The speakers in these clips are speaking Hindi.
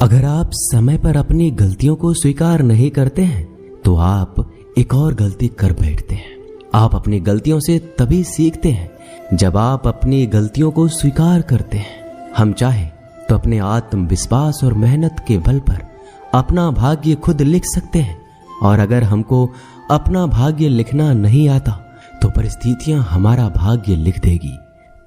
अगर आप समय पर अपनी गलतियों को स्वीकार नहीं करते हैं तो आप एक और गलती कर बैठते हैं। आप अपनी गलतियों से तभी सीखते हैं जब आप अपनी गलतियों को स्वीकार करते हैं। हम चाहे तो अपने आत्मविश्वास और मेहनत के बल पर अपना भाग्य खुद लिख सकते हैं, और अगर हमको अपना भाग्य लिखना नहीं आता तो परिस्थितियां हमारा भाग्य लिख देगी।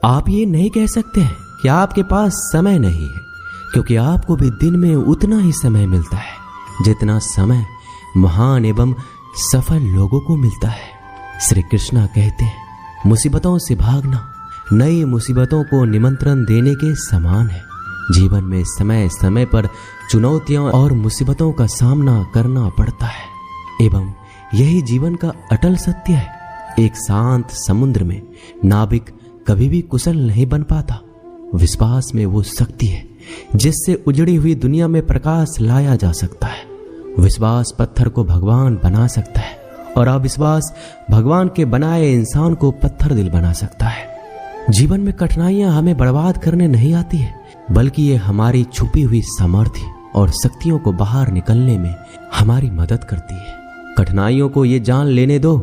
आप ये नहीं कह सकते हैं कि आपके पास समय नहीं है, क्योंकि आपको भी दिन में उतना ही समय मिलता है जितना समय महान एवं सफल लोगों को मिलता है। श्री कृष्णा कहते हैं, मुसीबतों से भागना नई मुसीबतों को निमंत्रण देने के समान है। जीवन में समय समय पर चुनौतियां और मुसीबतों का सामना करना पड़ता है एवं यही जीवन का अटल सत्य है। एक शांत समुद्र में नाविक कभी भी कुशल नहीं बन पाता। विश्वास में वो शक्ति है जिससे उजड़ी हुई दुनिया में प्रकाश लाया जा सकता है। विश्वास पत्थर को भगवान बना सकता है और अविश्वास भगवान के बनाए इंसान को पत्थर दिल बना सकता है। जीवन में कठिनाइयां हमें बर्बाद करने नहीं आती है, बल्कि ये हमारी छुपी हुई सामर्थ्य और शक्तियों को बाहर निकलने में हमारी मदद करती है। कठिनाइयों को ये जान लेने दो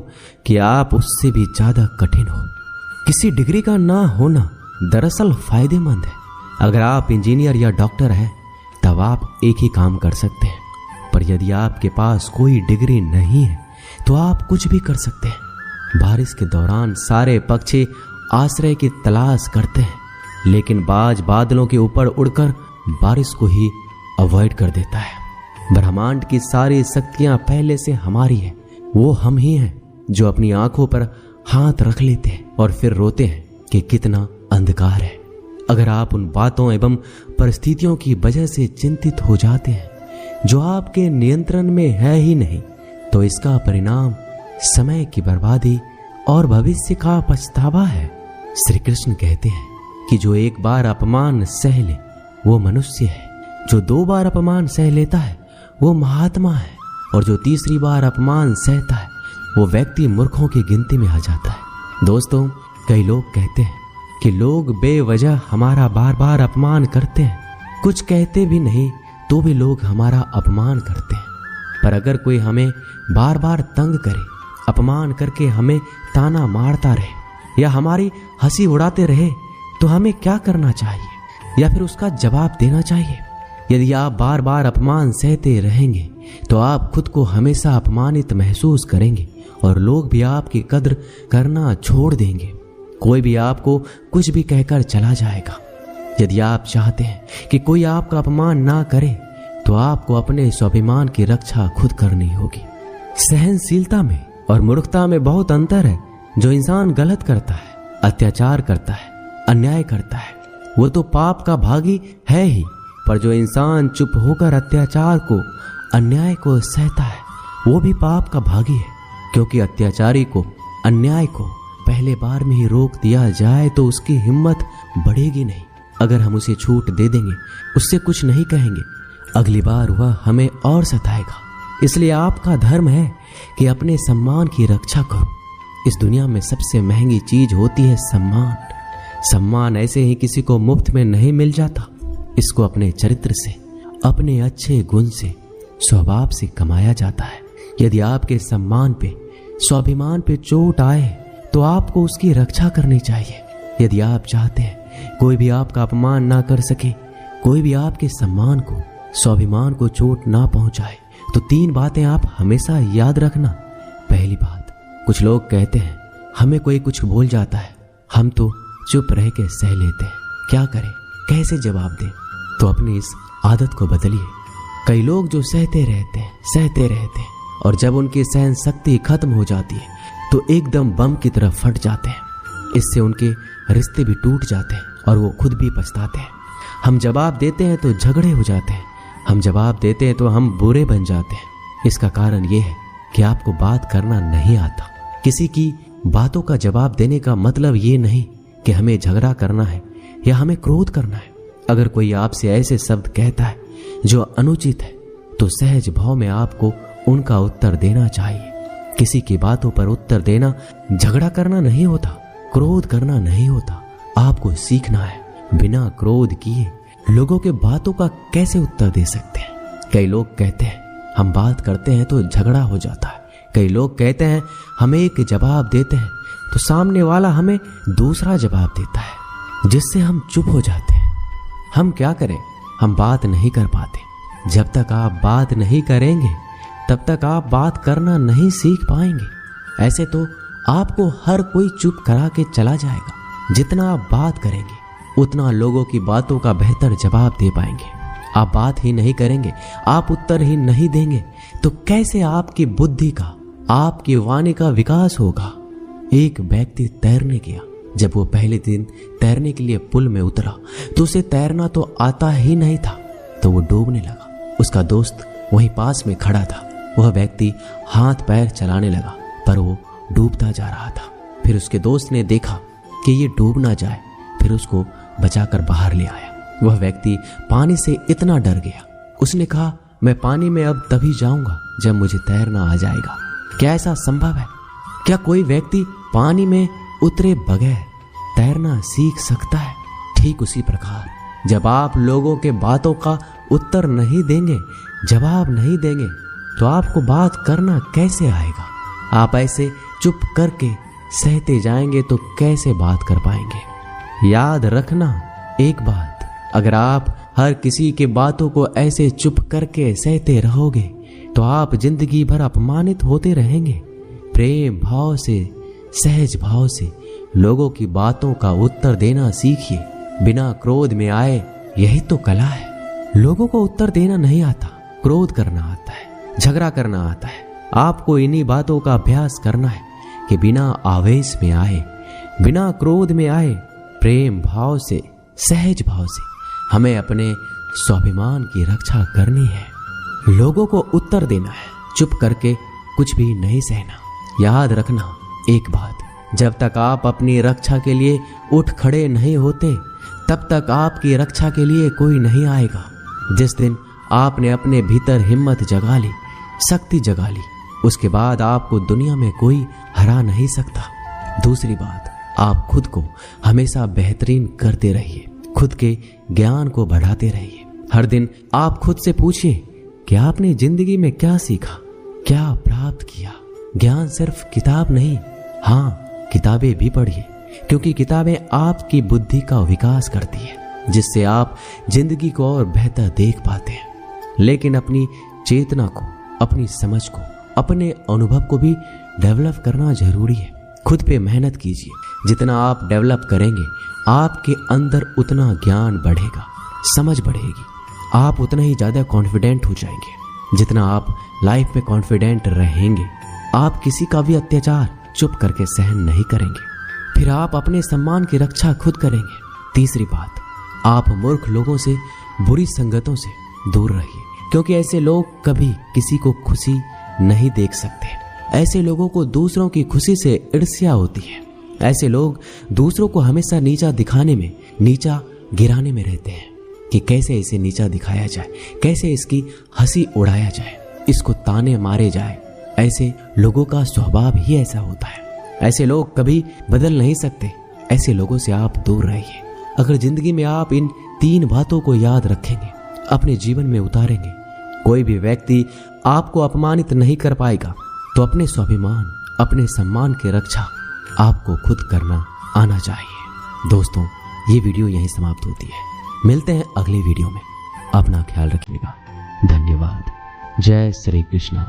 कि आप उससे भी ज्यादा कठिन हो। किसी डिग्री का ना होना दरअसल फायदेमंद है। अगर आप इंजीनियर या डॉक्टर हैं तब आप एक ही काम कर सकते हैं, पर यदि आपके पास कोई डिग्री नहीं है तो आप कुछ भी कर सकते हैं। बारिश के दौरान सारे पक्षी आश्रय की तलाश करते हैं, लेकिन बाज बादलों के ऊपर उड़कर बारिश को ही अवॉइड कर देता है। ब्रह्मांड की सारी शक्तियां पहले से हमारी है। वो हम ही हैं जो अपनी आंखों पर हाथ रख लेते हैं और फिर रोते हैं कि कितना अंधकार है। अगर आप उन बातों एवं परिस्थितियों की वजह से चिंतित हो जाते हैं जो आपके नियंत्रण में है ही नहीं, तो इसका परिणाम समय की बर्बादी और भविष्य का पछतावा है। श्री कृष्ण कहते हैं कि जो एक बार अपमान सह ले वो मनुष्य है, जो 2 बार अपमान सह लेता है वो महात्मा है, और जो 3री बार अपमान सहता है वो व्यक्ति मूर्खों की गिनती में आ जाता है। दोस्तों, कई लोग कहते हैं कि लोग बेवजह हमारा बार बार अपमान करते हैं, कुछ कहते भी नहीं तो भी लोग हमारा अपमान करते हैं। पर अगर कोई हमें बार बार तंग करे, अपमान करके हमें ताना मारता रहे या हमारी हंसी उड़ाते रहे, तो हमें क्या करना चाहिए या फिर उसका जवाब देना चाहिए? यदि आप बार बार अपमान सहते रहेंगे तो आप खुद को हमेशा अपमानित महसूस करेंगे और लोग भी आपकी कद्र करना छोड़ देंगे। कोई भी आपको कुछ भी कहकर चला जाएगा। यदि आप चाहते हैं कि कोई आपका अपमान ना करे तो आपको अपने स्वाभिमान की रक्षा खुद करनी होगी। सहनशीलता में और मूर्खता में बहुत अंतर है। जो इंसान गलत करता है, अत्याचार करता है, अन्याय करता है, वो तो पाप का भागी है ही, पर जो इंसान चुप होकर अत्याचार को, अन्याय को सहता है वो भी पाप का भागी है, क्योंकि अत्याचारी को, अन्याय को पहले बार में ही रोक दिया जाए तो उसकी हिम्मत बढ़ेगी नहीं। अगर हम उसे छूट दे देंगे, उससे कुछ नहीं कहेंगे, अगली बार वह हमें और सताएगा। इसलिए आपका धर्म है कि अपने सम्मान की रक्षा करो। इस दुनिया में सबसे महंगी चीज होती है सम्मान। सम्मान ऐसे ही किसी को मुफ्त में नहीं मिल जाता। इसको अपने चरित्र से, अपने अच्छे गुण से, स्वभाव से कमाया जाता है। यदि आपके सम्मान पे, स्वाभिमान पे चोट आए तो आपको उसकी रक्षा करनी चाहिए। यदि आप चाहते हैं कोई भी आपका अपमान ना कर सके, कोई भी आपके सम्मान को, स्वाभिमान को चोट ना पहुंचाए, तो 3 बातें आप हमेशा याद रखना। पहली बात, कुछ लोग कहते हैं हमें कोई कुछ बोल जाता है, हम तो चुप रह के सह लेते हैं, क्या करें, कैसे जवाब दें? तो अपनी इस आदत को बदलिए। कई लोग जो सहते रहते हैं और जब उनकी सहन शक्ति खत्म हो जाती है तो एकदम बम की तरह फट जाते हैं। इससे उनके रिश्ते भी टूट जाते हैं और वो खुद भी पछताते हैं। हम जवाब देते हैं तो झगड़े हो जाते हैं, हम जवाब देते हैं तो हम बुरे बन जाते हैं। इसका कारण ये है कि आपको बात करना नहीं आता। किसी की बातों का जवाब देने का मतलब ये नहीं कि हमें झगड़ा करना है या हमें क्रोध करना है। अगर कोई आपसे ऐसे शब्द कहता है जो अनुचित है तो सहज भाव में आपको उनका उत्तर देना चाहिए। किसी की बातों पर उत्तर देना झगड़ा करना नहीं होता, क्रोध करना नहीं होता। आपको सीखना है बिना क्रोध किए लोगों के बातों का कैसे उत्तर दे सकते हैं। कई लोग कहते हैं हम बात करते हैं तो झगड़ा हो जाता है। कई लोग कहते हैं हम एक जवाब देते हैं तो सामने वाला हमें दूसरा जवाब देता है, जिससे हम चुप हो जाते हैं। हम क्या करें, हम बात नहीं कर पाते। जब तक आप बात नहीं करेंगे तब तक आप बात करना नहीं सीख पाएंगे। ऐसे तो आपको हर कोई चुप करा के चला जाएगा। जितना आप बात करेंगे उतना लोगों की बातों का बेहतर जवाब दे पाएंगे। आप बात ही नहीं करेंगे, आप उत्तर ही नहीं देंगे तो कैसे आपकी बुद्धि का, आपकी वाणी का विकास होगा। एक व्यक्ति तैरने गया। जब वो पहले दिन तैरने के लिए पुल में उतरा तो उसे तैरना तो आता ही नहीं था, तो वो डूबने लगा। उसका दोस्त वहीं पास में खड़ा था। वह व्यक्ति हाथ पैर चलाने लगा पर वो डूबता जा रहा था। फिर उसके दोस्त ने देखा कि ये डूब ना जाए, फिर उसको बचाकर बाहर ले आया। वह व्यक्ति पानी से इतना डर गया, उसने कहा मैं पानी में अब तभी जाऊंगा जब मुझे तैरना आ जाएगा। क्या ऐसा संभव है? क्या कोई व्यक्ति पानी में उतरे बगैर तैरना सीख सकता है? ठीक उसी प्रकार जब आप लोगों के बातों का उत्तर नहीं देंगे, जवाब नहीं देंगे, तो आपको बात करना कैसे आएगा? आप ऐसे चुप करके सहते जाएंगे तो कैसे बात कर पाएंगे? याद रखना एक बात, अगर आप हर किसी के बातों को ऐसे चुप करके सहते रहोगे तो आप जिंदगी भर अपमानित होते रहेंगे। प्रेम भाव से, सहज भाव से लोगों की बातों का उत्तर देना सीखिए, बिना क्रोध में आए। यही तो कला है। लोगों को उत्तर देना नहीं आता, क्रोध करना आता है, झगड़ा करना आता है। आपको इन्हीं बातों का अभ्यास करना है कि बिना आवेश में आए, बिना क्रोध में आए, प्रेम भाव से, सहज भाव से हमें अपने स्वाभिमान की रक्षा करनी है। लोगों को उत्तर देना है, चुप करके कुछ भी नहीं सहना। याद रखना एक बात, जब तक आप अपनी रक्षा के लिए उठ खड़े नहीं होते तब तक आपकी रक्षा के लिए कोई नहीं आएगा। जिस दिन आपने अपने भीतर हिम्मत जगा ली, शक्ति जगा ली, उसके बाद आपको दुनिया में कोई हरा नहीं सकता। दूसरी बात, आप खुद को हमेशा बेहतरीन करते रहिए, खुद के ज्ञान को बढ़ाते रहिए। हर दिन आप खुद से पूछिए कि आपने जिंदगी में क्या सीखा, क्या प्राप्त किया। ज्ञान सिर्फ किताब नहीं, हाँ किताबें भी पढ़िए, क्योंकि किताबें आपकी बुद्धि का विकास करती है, जिससे आप जिंदगी को और बेहतर देख पाते हैं। लेकिन अपनी चेतना को, अपनी समझ को, अपने अनुभव को भी डेवलप करना जरूरी है। खुद पे मेहनत कीजिए। जितना आप डेवलप करेंगे आपके अंदर उतना ज्ञान बढ़ेगा, समझ बढ़ेगी, आप उतना ही ज़्यादा कॉन्फिडेंट हो जाएंगे। जितना आप लाइफ में कॉन्फिडेंट रहेंगे, आप किसी का भी अत्याचार चुप करके सहन नहीं करेंगे। फिर आप अपने सम्मान की रक्षा खुद करेंगे। तीसरी बात, आप मूर्ख लोगों से, बुरी संगतों से दूर रहिए, क्योंकि ऐसे लोग कभी किसी को खुशी नहीं देख सकते। ऐसे लोगों को दूसरों की खुशी से ईर्ष्या होती है। ऐसे लोग दूसरों को हमेशा नीचा दिखाने में, नीचा गिराने में रहते हैं कि कैसे इसे नीचा दिखाया जाए, कैसे इसकी हंसी उड़ाया जाए, इसको ताने मारे जाए। ऐसे लोगों का स्वभाव ही ऐसा होता है। ऐसे लोग कभी बदल नहीं सकते। ऐसे लोगों से आप दूर रहिए। अगर जिंदगी में आप इन 3 बातों को याद रखेंगे, अपने जीवन में उतारेंगे, कोई भी व्यक्ति आपको अपमानित नहीं कर पाएगा। तो अपने स्वाभिमान, अपने सम्मान की रक्षा आपको खुद करना आना चाहिए। दोस्तों, ये वीडियो यहीं समाप्त होती है। मिलते हैं अगली वीडियो में। अपना ख्याल रखिएगा। धन्यवाद। जय श्री कृष्ण।